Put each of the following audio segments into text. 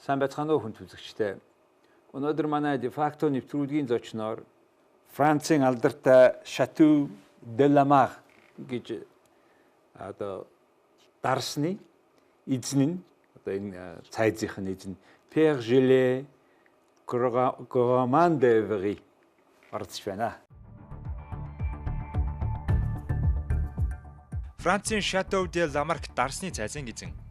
Сайн байцгаана уу хүн үзэгчдээ. Өнөөдөр манай дефакто нэвтрүүлгийн зочноор Францын алдартай Шатөү де Ламарк гэж одоо дарсны эзэн нь одоо энэ цайзын эзэн Pierre-Gilles Gromand Эври оролцож байна. Францын Шатөү де Ламарк дарсны цайзын эзэн.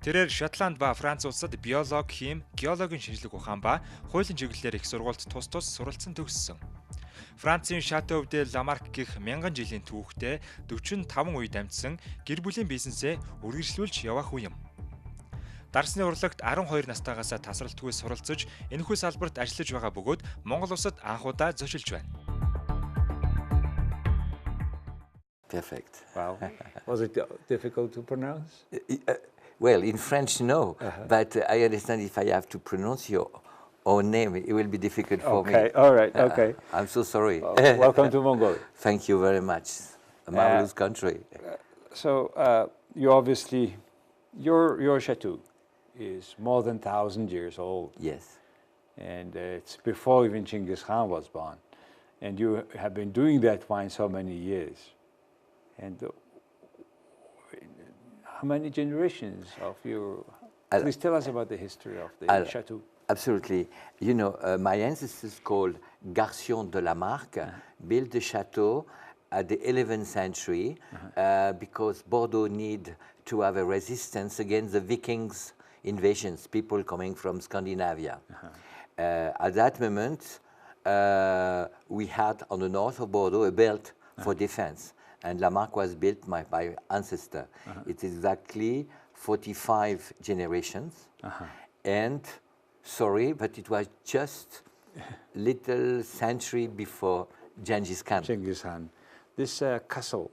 Тэрээр Шотланд ба Франц улсад биолог, хим, геологийн шинжлэх ухаан ба хуулийн чиглэлээр их сургуульд тус суралцсан төгссөн. Францын Шатөү де Ламарк гэх 1000 жилийн түүхтэй 45 үед амьдсан гэр бүлийн бизнесээ үргэлжлүүлж явах үе юм. Дарсны урлагт 12 настайгаас тасралтгүй суралцж энэхүү салбарт ажиллаж байгаа бөгөөд Монгол улсад анхудаа зочилж байна. Perfect. Wow. Was it difficult to pronounce? Well, in French, no. But I understand if I have to pronounce your own name, it will be difficult for me. Okay, all right, okay. I'm so sorry. Welcome to Mongolia. Thank you very much. A marvelous country. So you obviously, your chateau is more than 1,000 years old. Yes. And it's before even Genghis Khan was born. And you have been doing that wine so many years. And how many generations of your... Please tell us about the history of the chateau. Absolutely. You know, my ancestors called Garçon de Lamark built the chateau at the 11th century because Bordeaux need to have a resistance against the Vikings invasions, people coming from Scandinavia. At that moment, we had on the north of Bordeaux a belt for defense. And Lamark was built by my ancestor. It's exactly 45 generations. And sorry, but it was just little century before Genghis Khan. Genghis Khan. This castle,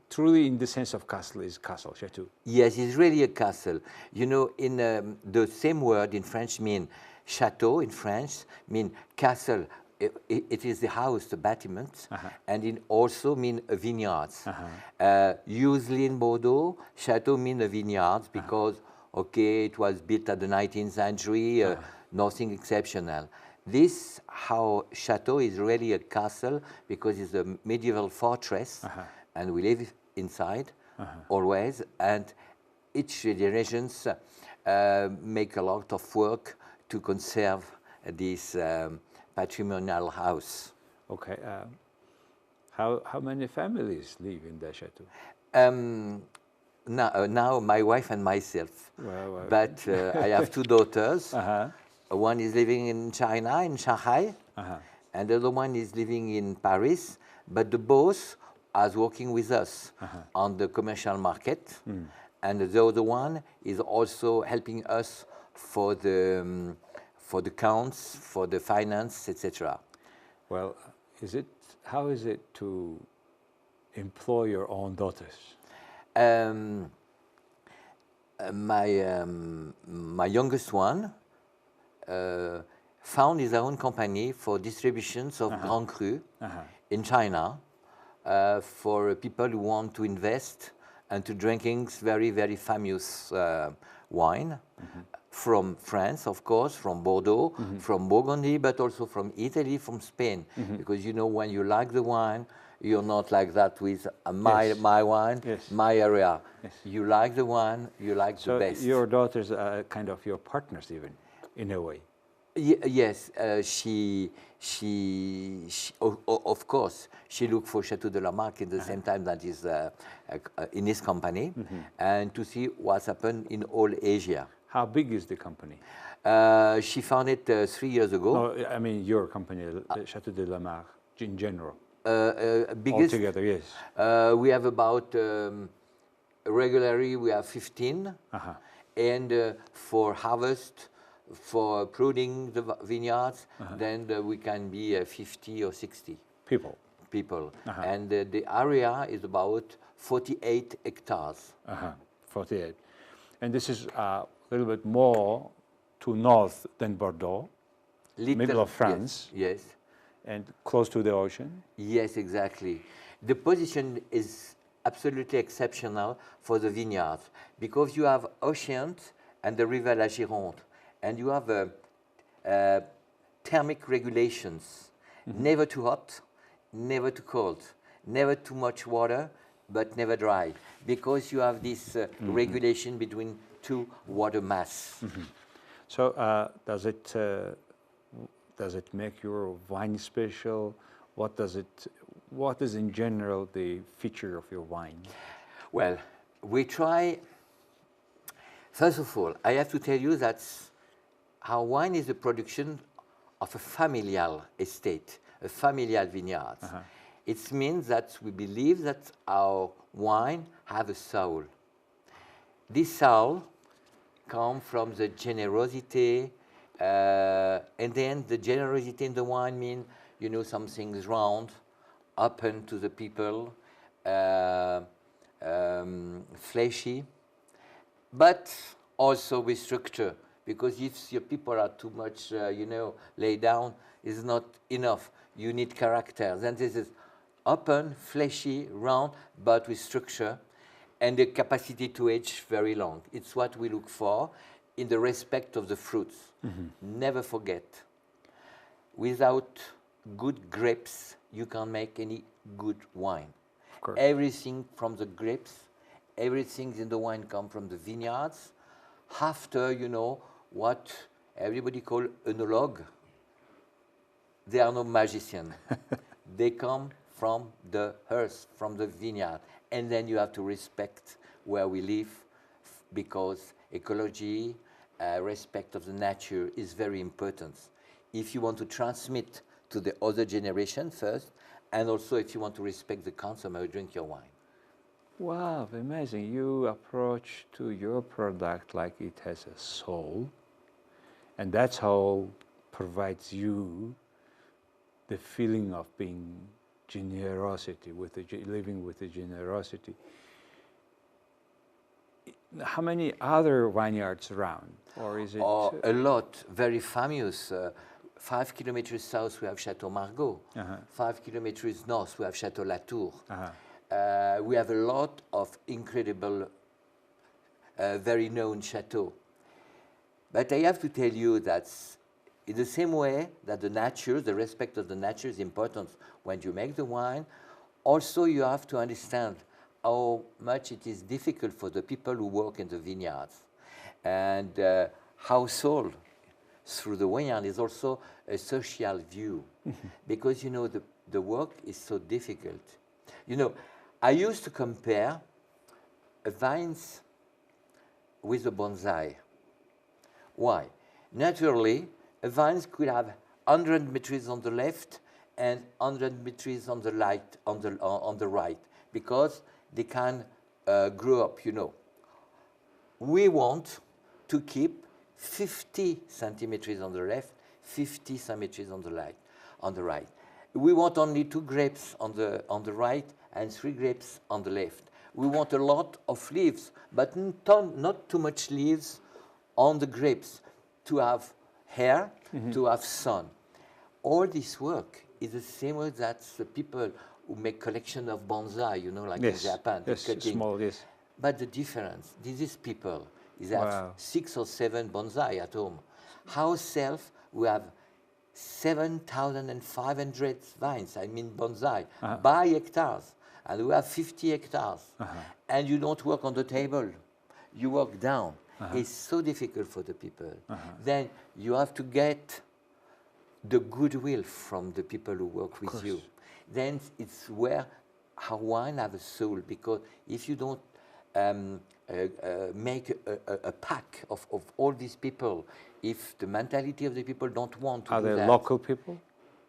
truly in the sense of castle, is castle, chateau. Yes, it's really a castle. You know, in the same word in French mean chateau in French mean castle. It is the house, the battlement, and it also mean vineyards. Usually in Bordeaux, chateau mean a vineyards because, okay, it was built at the 19th century, nothing exceptional. This chateau is really a castle because it's a medieval fortress, and we live inside always, and each generations make a lot of work to conserve this patrimonial house. Okay. How many families live in the chateau? Now my wife and myself. Well. But I have two daughters. One is living in China, in Shanghai, and the other one is living in Paris. But the both are working with us on the commercial market, and the other one is also helping us for the accounts, for the finance, etc. Well, how is it to employ your own daughters? My youngest one found his own company for distributions of Grand Cru in China for people who want to invest and to drinking very, very famous wine. From France, of course, from Bordeaux, from Burgundy, but also from Italy, from Spain. Because, you know, when you like the wine, you're not like that with my wine, my area. Yes. You like the wine, you like the best. So your daughters are kind of your partners even, in a way. Yes, she of course, she looked for Château de Lamark at the same time that is in his company, and to see what's happened in all Asia. How big is the company? She found it 3 years ago. No, I mean your company, Château de Lamark, in general. Biggest? Altogether, yes. We have about, regularly we have 15. And for harvest, for pruning the vineyards, then we can be 50 or 60. People. And the area is about 48 hectares. 48. And this is a little bit more to north than Bordeaux, middle of France. Yes. And close to the ocean. Yes, exactly. The position is absolutely exceptional for the vineyards because you have oceans and the river La Gironde. and you have thermic regulations. Never too hot, never too cold, never too much water, but never dry, because you have this regulation between two water mass. So does it make your wine special? What is in general the feature of your wine? Well, we try, first of all, I have to tell you that our wine is a production of a familial estate, a familial vineyard. It means that we believe that our wine have a soul. This soul comes from the generosity, and then the generosity in the wine means, you know, something's round, open to the people, fleshy, but also with structure. Because if your people are too much, you know, laid down, it's not enough. You need character. Then this is open, fleshy, round, but with structure, and the capacity to age very long. It's what we look for in the respect of the fruits. Never forget, without good grapes, you can't make any good wine. Everything from the grapes, everything in the wine comes from the vineyards. After, you know, what everybody call œnologue, they are no magician. They come from the earth, from the vineyard. And then you have to respect where we live, because ecology, respect of the nature is very important. If you want to transmit to the other generation first, and also if you want to respect the consumer who drink your wine. Wow, amazing. You approach to your product like it has a soul, and that soul provides you the feeling of being generosity, living with the generosity. How many other vineyards around, or is it? A lot, very famous. 5 kilometers south we have Château Margaux. 5 kilometers north we have Château Latour. We have a lot of incredible, very known chateaux. But I have to tell you that in the same way that the nature, the respect of the nature is important when you make the wine, also you have to understand how much it is difficult for the people who work in the vineyards. And how soul through the vineyard is also a social view. Because, you know, the work is so difficult. You know, I used to compare vines with a bonsai. Why? Naturally, a vine could have 100 meters on the left and 100 meters on the right, because they can grow up, you know. We want to keep 50 centimeters on the left, 50 centimeters on the right. We want only 2 grapes on the right and 3 grapes on the left. We want a lot of leaves, but not too much leaves on the grapes, to have air, to have sun. All this work is the same way that the people who make collection of bonsai, you know, like in Japan, cutting. Small, yes. But the difference, these people, is have 6 or 7 bonsai at home. Ourselves, we have 7,500 vines, I mean bonsai, by hectares. And we have 50 hectares. And you don't work on the table, you work down. It's so difficult for the people. Then you have to get the goodwill from the people who work with you. Then it's where our wine have a soul, because if you don't make a pack of all these people, if the mentality of the people don't want to do that. Are they local people?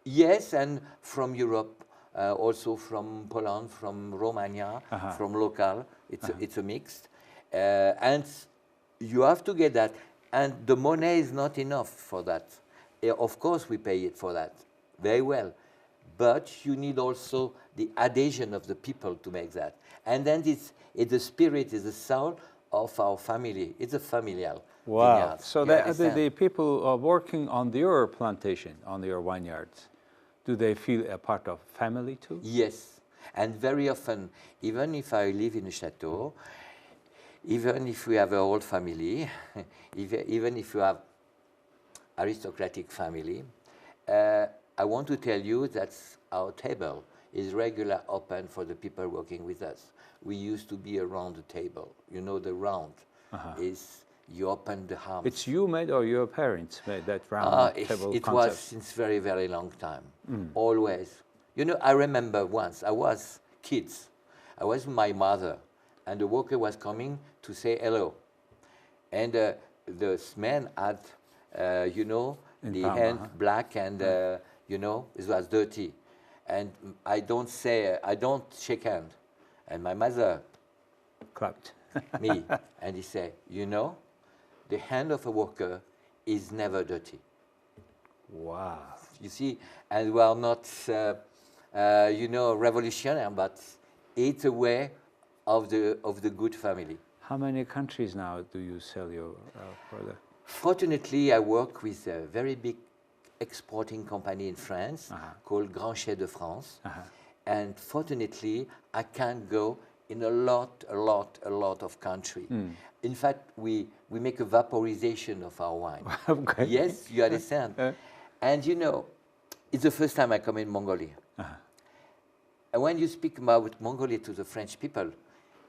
Yes, and from Europe, also from Poland, from Romania, from local. It's a mixed. And you have to get that. And the money is not enough for that. Of course, we pay it for that very well. But you need also the adhesion of the people to make that. And then it's the spirit, is the soul of our family. It's a familial vineyard. So the people are working on your plantation, on your vineyards, do they feel a part of family too? Yes. And very often, even if I live in a chateau, even if we have a whole family, even if you have aristocratic family. I want to tell you that our table is regular open for the people working with us. We used to be around the table. You know, the round is you open the arms. It's you made or your parents made that round table It concept? was since very, very long time. Always. You know, I remember once I was kids. I was with my mother, and the worker was coming to say hello. And the man had, you know, the hand black and, you know, it was dirty. And I don't shake hand. And my mother Clapped. me, and he said, you know, the hand of a worker is never dirty. Wow. You see, and we are not, you know, revolutionary, but it's a way of the good family. How many countries now do you sell your product? Fortunately, I work with a very big exporting company in France called Gромon de France. And fortunately, I can go in a lot of countries. In fact, we make a vaporization of our wine. Okay. Yes, you understand. And you know, it's the first time I come in Mongolia. And when you speak about Mongolia to the French people,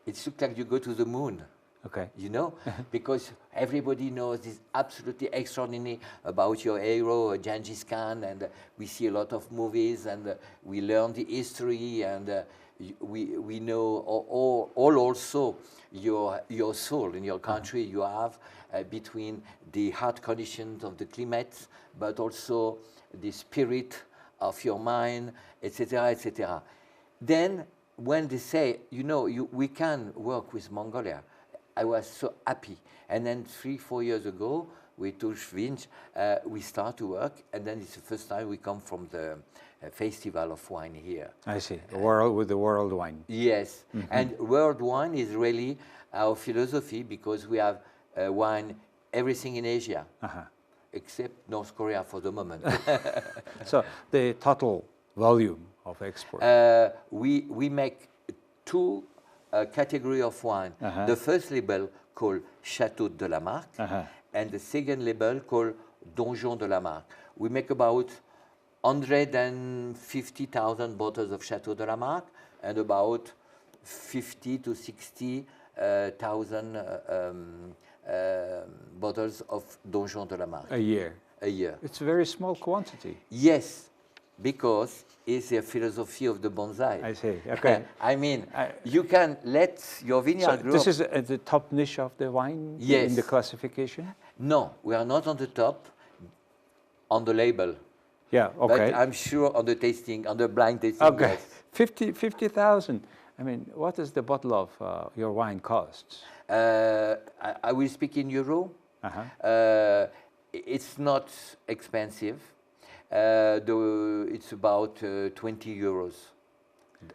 it looks like you go to the moon. Okay. You know, because everybody knows this absolutely extraordinary about your hero, Genghis Khan, and we see a lot of movies, and we learn the history, and we know all also your soul in your country. You have between the hard conditions of the climate, but also the spirit of your mind, etc., etc. Then when they say, you know, we can work with Mongolia, I was so happy. And then 3-4 years ago, with Vinch, we start to work, and then it's the first time we come from the festival of wine here. I see. With the world wine. Yes. And world wine is really our philosophy, because we have wine, everything in Asia, except North Korea for the moment. So the total volume of export? We make two category of wine. The first label called Château de Lamark, and the second label called Donjon de Lamark. We make about 150,000 bottles of Château de Lamark and about 50 to 60,000 bottles of Donjon de Lamark. A year? A year. It's a very small quantity. Yes, because it's a philosophy of the bonsai. I see, okay. I mean, you can let your vineyard grow. This is the top niche of the wine? Yes. In the classification? No, we are not on the top, on the label. Yeah, okay. But I'm sure on the tasting, on the blind tasting. Okay, Yes. 50,000. I mean, what does the bottle of your wine cost? I will speak in euro. It's not expensive. It's about 20 euros,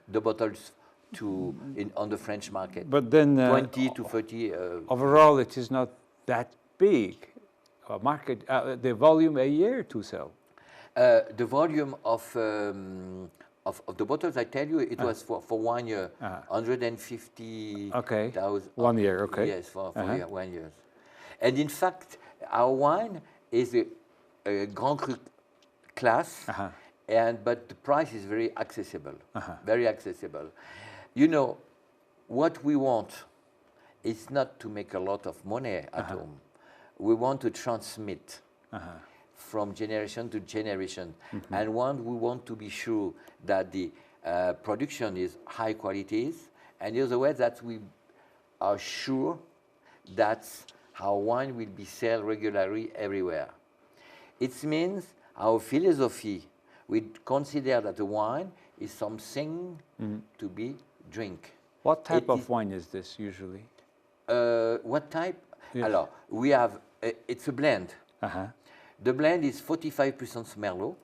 the bottles on the French market. But then 20 to 30. Overall, it is not that big market. The volume a year to sell. The volume of the bottles, I tell you, it was for 1 year, 150,000. Okay. 1 year, okay. Yes, for 1 year. And in fact, our wine is a Grand Cru class, but the price is very accessible, very accessible. You know, what we want is not to make a lot of money at home. We want to transmit from generation to generation. And we want to be sure that the production is high qualities, and the other way that we are sure that our wine will be sold regularly everywhere. It means our philosophy, we consider that the wine is something to be drink. What type of wine is this usually? What type? Yes. Alors, we have, it's a blend. The blend is 45% Merlot,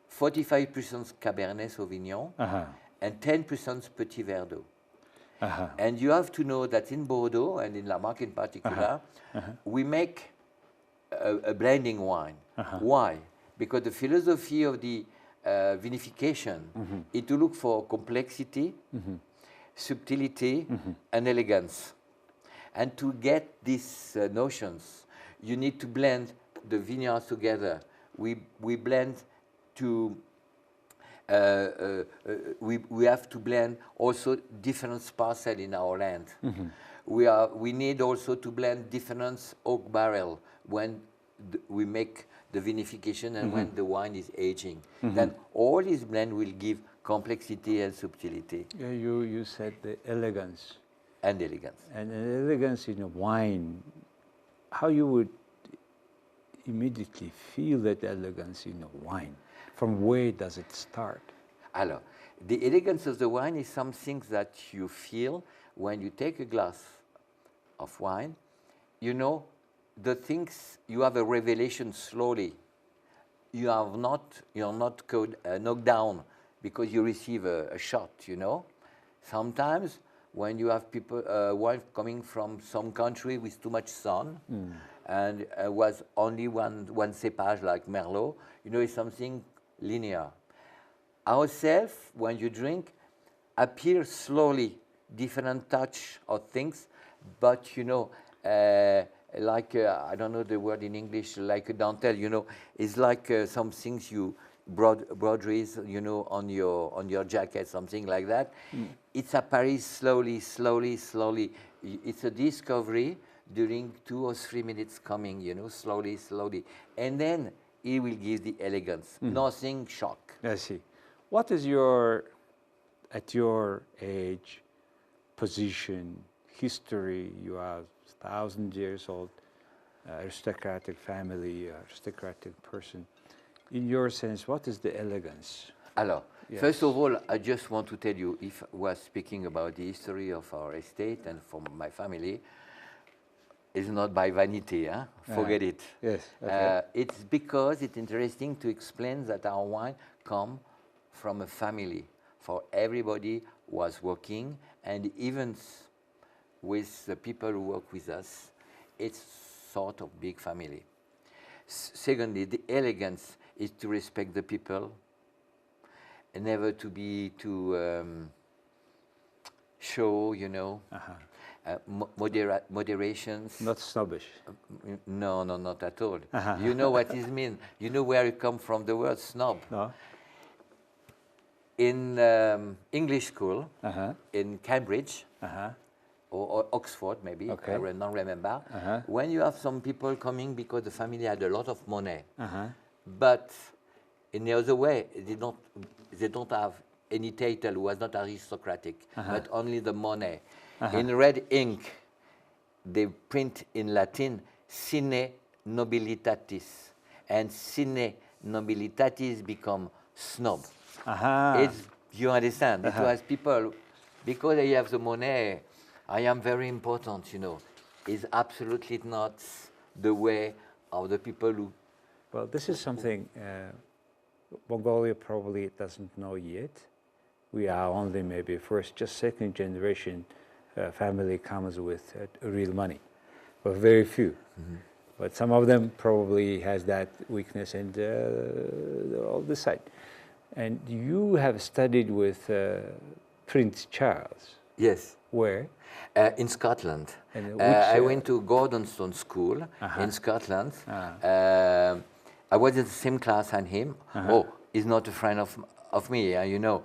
45% Cabernet Sauvignon, and 10% Petit Verdot. And you have to know that in Bordeaux, and in Lamark in particular, we make a blending wine. Why? Because the philosophy of the vinification is to look for complexity, subtlety, and elegance. And to get these notions, you need to blend the vineyards together. We blend to. We have to blend also different parcels in our land. We need also to blend different oak barrel when we make the vinification and when the wine is aging. Then all this blend will give complexity and subtlety. Yeah, you said the elegance. And elegance. And an elegance in a wine, how you would immediately feel that elegance in a wine? From where does it start? Alors, the elegance of the wine is something that you feel when you take a glass of wine. You know, the things, you have a revelation slowly. You're not knocked down because you receive a shot, you know. Sometimes when you have people, wine coming from some country with too much sun, and was only one cepage like Merlot, you know, it's something linear. Ourselves, when you drink, appear slowly, different touch of things, but you know, like I don't know the word in English, like a dentelle, you know, it's like some things you broderies, you know, on your jacket, something like that. It's appears slowly, slowly, slowly. It's a discovery during 2 or 3 minutes coming, you know, slowly, slowly, and then it will give the elegance. Nothing shock. I see. What is your, at your age, position, history? You are 1,000 years old, aristocratic family, aristocratic person. In your sense, what is the elegance? Alors, first of all, I just want to tell you, if I was speaking about the history of our estate and from my family, it's not by vanity, huh? Forget it. Yes. Okay. It's because it's interesting to explain that our wine comes from a family. For everybody was working, and even with the people who work with us, it's sort of big family. Secondly, the elegance is to respect the people, and never to be too show, you know. Moderations. Not snobbish. No, not at all. You know what it means. You know where it comes from, the word snob. No. In English school, in Cambridge, or Oxford maybe, Okay. I don't remember, when you have some people coming because the family had a lot of money, but in the other way, they don't have any title, who was not aristocratic, but only the money. In red ink, they print in Latin, sine nobilitatis. And sine nobilitatis become snob. You understand? It was people, because I have the money, I am very important, you know. It's absolutely not the way of the people who... Well, this is something Mongolia probably doesn't know yet. We are only maybe first, just second generation family comes with real money, but very few. But some of them probably has that weakness and all this side. And you have studied with Prince Charles. Yes. Where? In Scotland. I I went to Gordonstone School in Scotland. I was in the same class as him. Oh, he's not a friend of me, you know.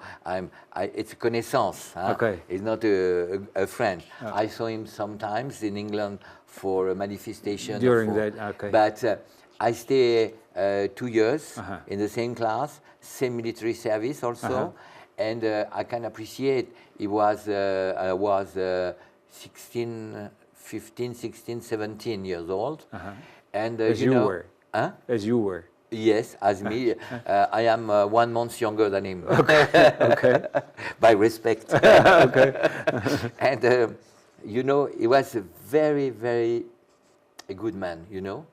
It's a connaissance. Okay. He's not a friend. I saw him sometimes in England for a manifestation. During that, okay. But I stayed 2 years in the same class, same military service also. And I can appreciate I was 15, 16, 17 years old. And as you know, were. As you were. Yes, as me. I am 1 month younger than him. Okay. By respect. Okay. And you know, he was a very, very a good man, you know.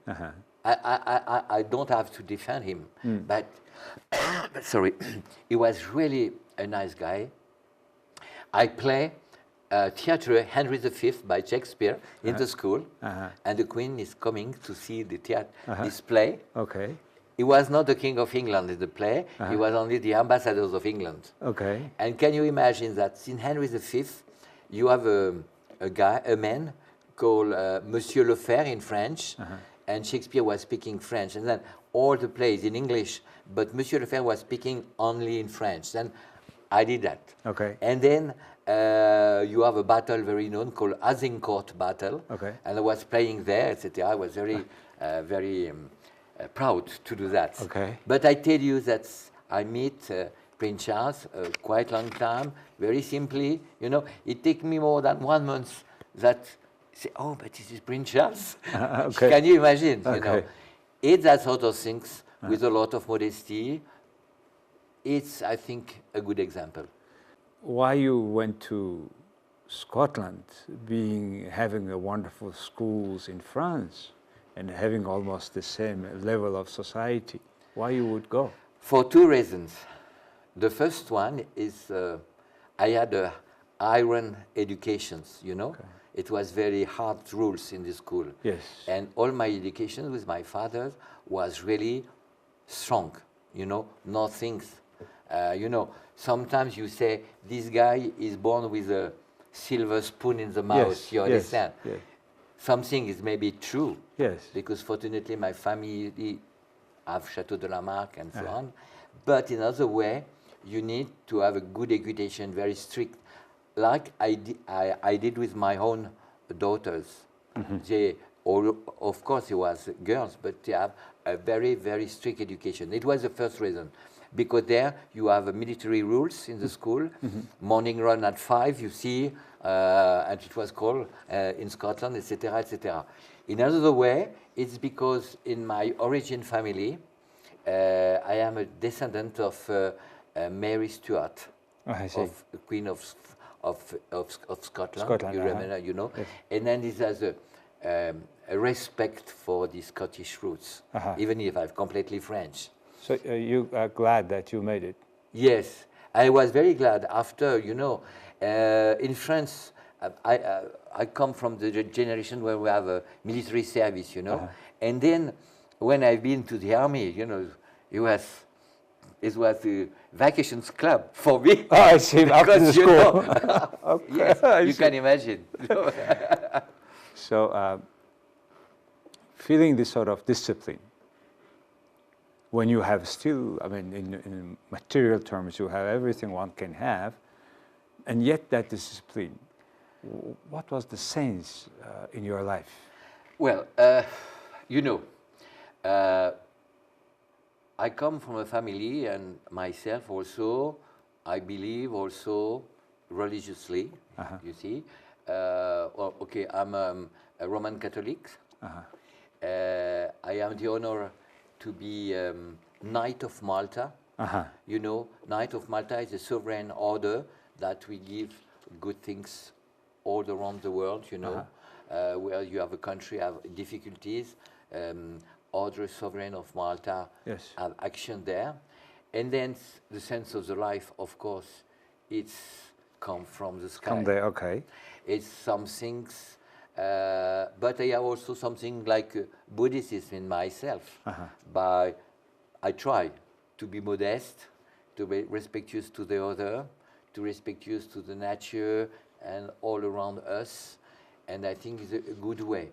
I don't have to defend him, but sorry, he was really a nice guy. I play theatre Henry V by Shakespeare in the school, and the Queen is coming to see the theatre this play. Okay. He was not the King of England in the play. He was only the ambassadors of England. Okay. And can you imagine that in Henry V, you have a man called Monsieur Le Fer in French. and Shakespeare was speaking French, and then all the plays in English, but Monsieur Lefebvre was speaking only in French. Then I did that. Okay. And then you have a battle very known called Azincourt battle, Okay. and I was playing there, etc. I was very, very proud to do that. Okay. But I tell you that I meet Prince Charles quite long time, very simply. You know, it took me more than 1 month that say, oh, but this is Prince Charles. Okay. Can you imagine? Okay. You know, it's that sort of things with a lot of modesty. It's, I think, a good example. Why you went to Scotland, having a wonderful schools in France, and having almost the same level of society? Why you would go? For 2 reasons. The first one is I had a iron education, you know. Okay. It was very hard rules in the school. Yes. And all my education with my father was really strong, you know, no things. You know, sometimes you say, this guy is born with a silver spoon in the mouth, Yes, you understand? yes. Something is maybe true. Yes. Because fortunately my family have Château de Lamark and so on. But in other way, you need to have a good education, very strict, like I did with my own daughters. They, of course, it was girls, but they have a very, very strict education. It was the first reason. Because there you have military rules in the school. Morning run at 5, you see, and it was called in Scotland, etc., etc. In another way, it's because in my origin family, I am a descendant of Mary Stuart, I see. of Queen of Scotland. Scotland, You remember, you know. Yes. And then this has a respect for the Scottish roots, even if I'm completely French. So you are glad that you made it? Yes, I was very glad after, you know, in France, I come from the generation where we have a military service, you know, and then when I've been to the army, you know, it was a vacations club for me. Oh, I see, after the school. You know, Okay, yes, I you see. can imagine. So feeling this sort of discipline, when you have still, I mean, in material terms, you have everything one can have, and yet that discipline, what was the sense in your life? Well, you know, I come from a family, and myself also, I believe also religiously, you see. Well, okay, I'm a Roman Catholic. I am the honor to be Knight of Malta. You know, Knight of Malta is a sovereign order that we give good things all around the world, you know, where you have a country have difficulties, order sovereign of Malta have action there. And then the sense of the life, of course, it's come from the sky. Come there, okay. It's some things, but I have also something like Buddhism in myself. By I try to be modest, to be respectful to the other, to respectful to the nature and all around us, and I think it's a good way.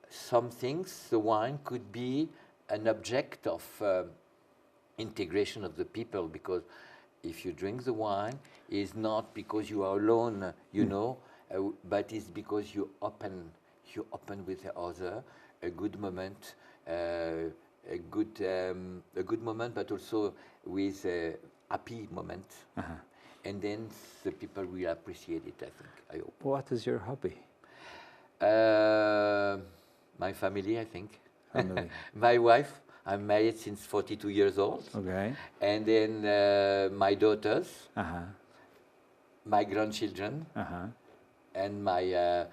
Some things, the wine could be an object of integration of the people, because if you drink the wine, it's not because you are alone, you know, but it's because you open with the other, a good moment, a good moment, but also with a happy moment, and then the people will appreciate it. I think. I hope. What is your hobby? My family, I think. Family. My wife. I'm married since 42 years old. Okay. And then my daughters, my grandchildren, and my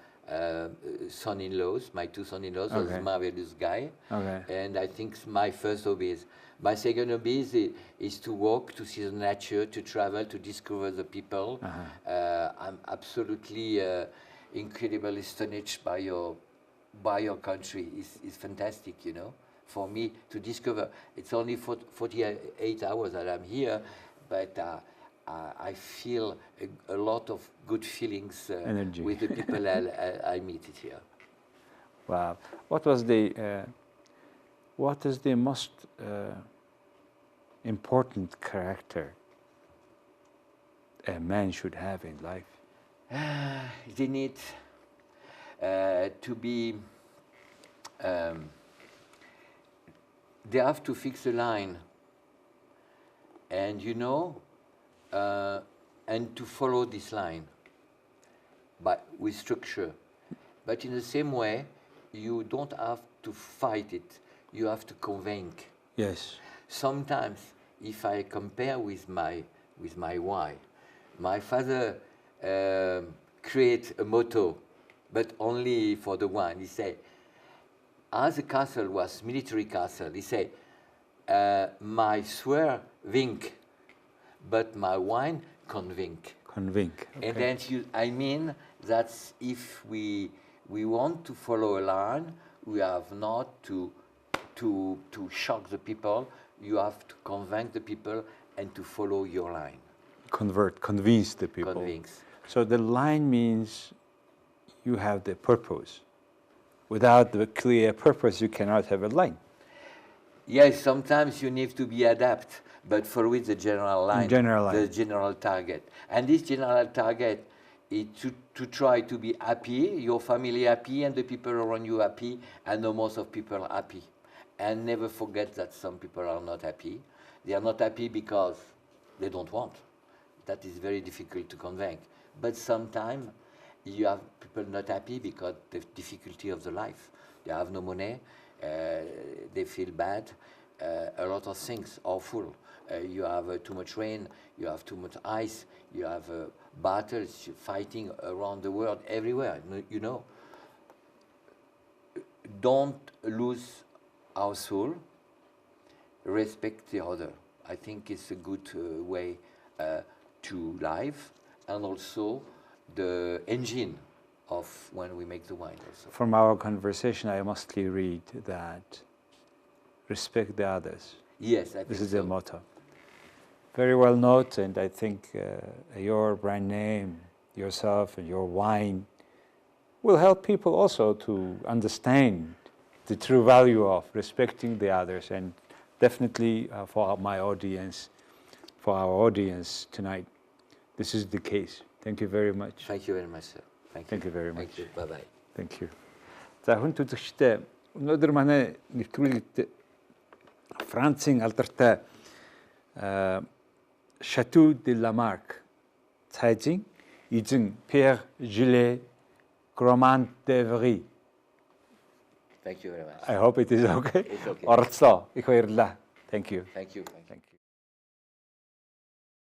son-in-laws, my 2 son-in-laws, was a marvelous guy. And I think my first hobby is. My second hobby is to walk, to see the nature, to travel, to discover the people. I'm absolutely incredibly astonished by your country. It's fantastic, you know. For me to discover, it's only 48 hours that I'm here, but I feel a lot of good feelings with the people I meet here. Wow. What is the most important character a man should have in life? They need to be. They have to fix a line, and and to follow this line, but with structure. But in the same way, you don't have to fight it. You have to convince. Yes. Sometimes, if I compare with my wife, my father create a motto, but only for the wine. He said, as the castle was military castle, he said, my swear wink, but my wine convince. Convince. Okay. And then I mean that if we want to follow a line, we have not to shock the people. You have to convince the people and to follow your line. Convince the people. Convince. So the line means you have the purpose. Without the clear purpose, you cannot have a line. Yes, sometimes you need to be adapt, but for with the general line, the general target. And this general target is to try to be happy, your family happy, and the people around you happy, and the most of people are happy. And never forget that some people are not happy. They are not happy because they don't want. That is very difficult to convince. But sometimes you have people not happy because the difficulty of the life. They have no money, they feel bad, a lot of things awful. You have too much rain, you have too much ice, you have battles fighting around the world, everywhere, Don't lose our soul, respect the other. I think it's a good way to live, and also the engine of when we make the wine also. From our conversation, I mostly read that respect the others. Yes, I think this is so. the motto. Very well noted, and I think your brand name, yourself, and your wine will help people also to understand the true value of respecting the others, and definitely for my audience, for our audience tonight, this is the case. Thank you very much. Thank you very much, sir. Thank you very much. Thank you. Bye-bye. Thank you. За хүн үзэгчдээ өнөөдөр манай нэвтрүүлэгт Францын алдартай Шатөү де Ламарк цайзын эзэн Pierre-Gilles Gromand d'Évry. Thank you very much. I hope it is okay. It's okay. Оролцоо. Их баярлалаа. Thank you. Thank you. Thank you.